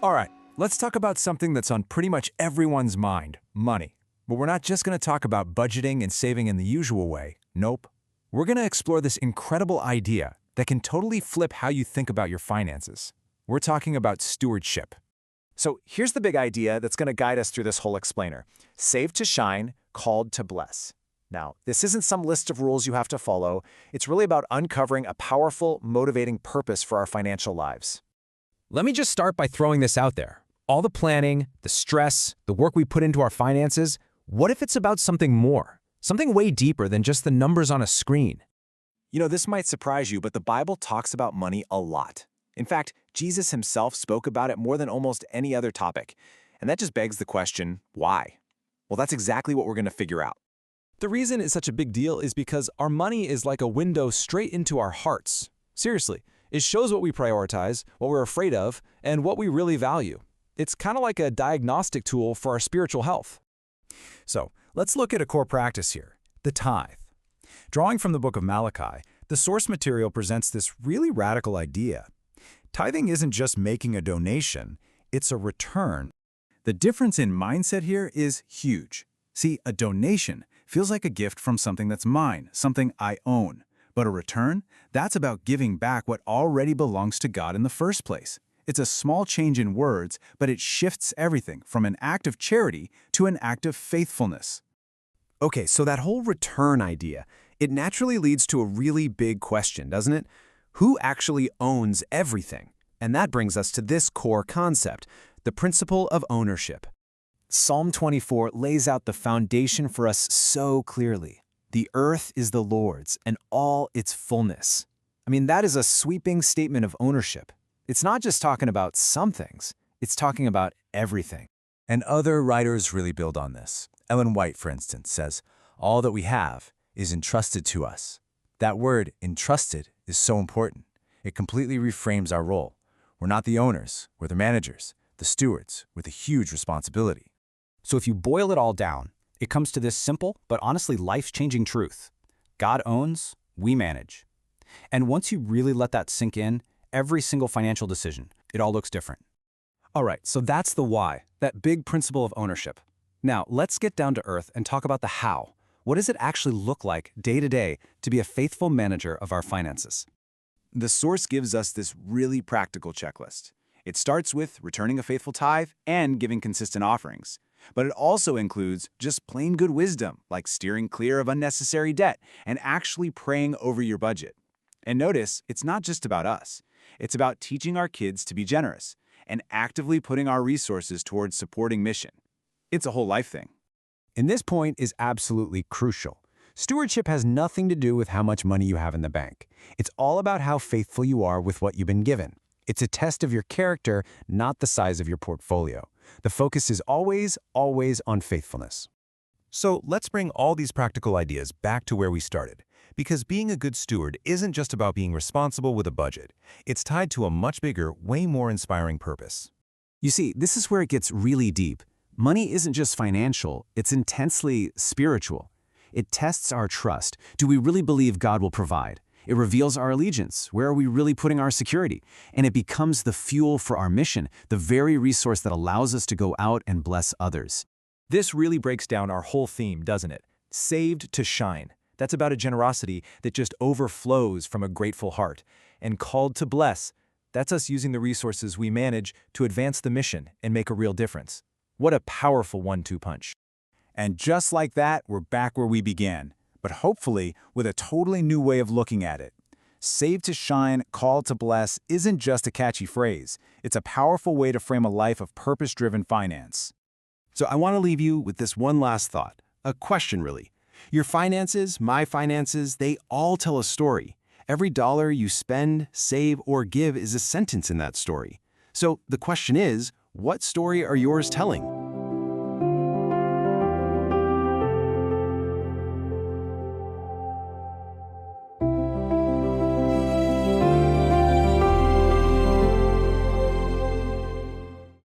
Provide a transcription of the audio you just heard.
All right, let's talk about something that's on pretty much everyone's mind, money. But we're not just going to talk about budgeting and saving in the usual way. Nope. We're going to explore this incredible idea that can totally flip how you think about your finances. We're talking about stewardship. So here's the big idea that's going to guide us through this whole explainer. Saved to shine, called to bless. Now, this isn't some list of rules you have to follow. It's really about uncovering a powerful, motivating purpose for our financial lives. Let me just start by throwing this out there. All the planning, the stress, the work we put into our finances, what if it's about something more? Something way deeper than just the numbers on a screen? You know, this might surprise you, but the Bible talks about money a lot. In fact, Jesus himself spoke about it more than almost any other topic. And that just begs the question, why? Well, that's exactly what we're going to figure out. The reason it's such a big deal is because our money is like a window straight into our hearts. Seriously, it shows what we prioritize, what we're afraid of, and what we really value. It's kind of like a diagnostic tool for our spiritual health. So, let's look at a core practice here, the tithe. Drawing from the book of Malachi, the source material presents this really radical idea. Tithing isn't just making a donation, it's a return. The difference in mindset here is huge. See, a donation feels like a gift from something that's mine, something I own. But a return, that's about giving back what already belongs to God in the first place. It's a small change in words, but it shifts everything from an act of charity to an act of faithfulness. Okay, so that whole return idea, it naturally leads to a really big question, doesn't it? Who actually owns everything? And that brings us to this core concept, the principle of ownership. Psalm 24 lays out the foundation for us so clearly. The earth is the Lord's and all its fullness. I mean, that is a sweeping statement of ownership. It's not just talking about some things, it's talking about everything. And other writers really build on this. Ellen White, for instance, says, "All that we have is entrusted to us." That word, entrusted, is so important. It completely reframes our role. We're not the owners, we're the managers, the stewards, with a huge responsibility. So if you boil it all down, it comes to this simple but honestly life-changing truth. God owns, we manage. And once you really let that sink in, every single financial decision, it all looks different. All right, so that's the why, that big principle of ownership. Now, let's get down to earth and talk about the how. What does it actually look like day to day to be a faithful manager of our finances? The source gives us this really practical checklist. It starts with returning a faithful tithe and giving consistent offerings. But it also includes just plain good wisdom, like steering clear of unnecessary debt and actually praying over your budget. And notice, it's not just about us. It's about teaching our kids to be generous and actively putting our resources towards supporting mission. It's a whole life thing. And this point is absolutely crucial. Stewardship has nothing to do with how much money you have in the bank. It's all about how faithful you are with what you've been given. It's a test of your character, not the size of your portfolio. The focus is always, always on faithfulness. So let's bring all these practical ideas back to where we started. Because being a good steward isn't just about being responsible with a budget. It's tied to a much bigger, way more inspiring purpose. You see, this is where it gets really deep. Money isn't just financial, it's intensely spiritual. It tests our trust. Do we really believe God will provide? It reveals our allegiance. Where are we really putting our security? And it becomes the fuel for our mission, the very resource that allows us to go out and bless others. This really breaks down our whole theme, doesn't it? Saved to shine. That's about a generosity that just overflows from a grateful heart. And called to bless, that's us using the resources we manage to advance the mission and make a real difference. What a powerful 1-2 punch. And just like that, we're back where we began, but hopefully with a totally new way of looking at it. Saved to shine, called to bless isn't just a catchy phrase. It's a powerful way to frame a life of purpose-driven finance. So I want to leave you with this one last thought, a question really. Your finances, my finances, they all tell a story. Every dollar you spend, save, or give is a sentence in that story. So the question is, what story are yours telling?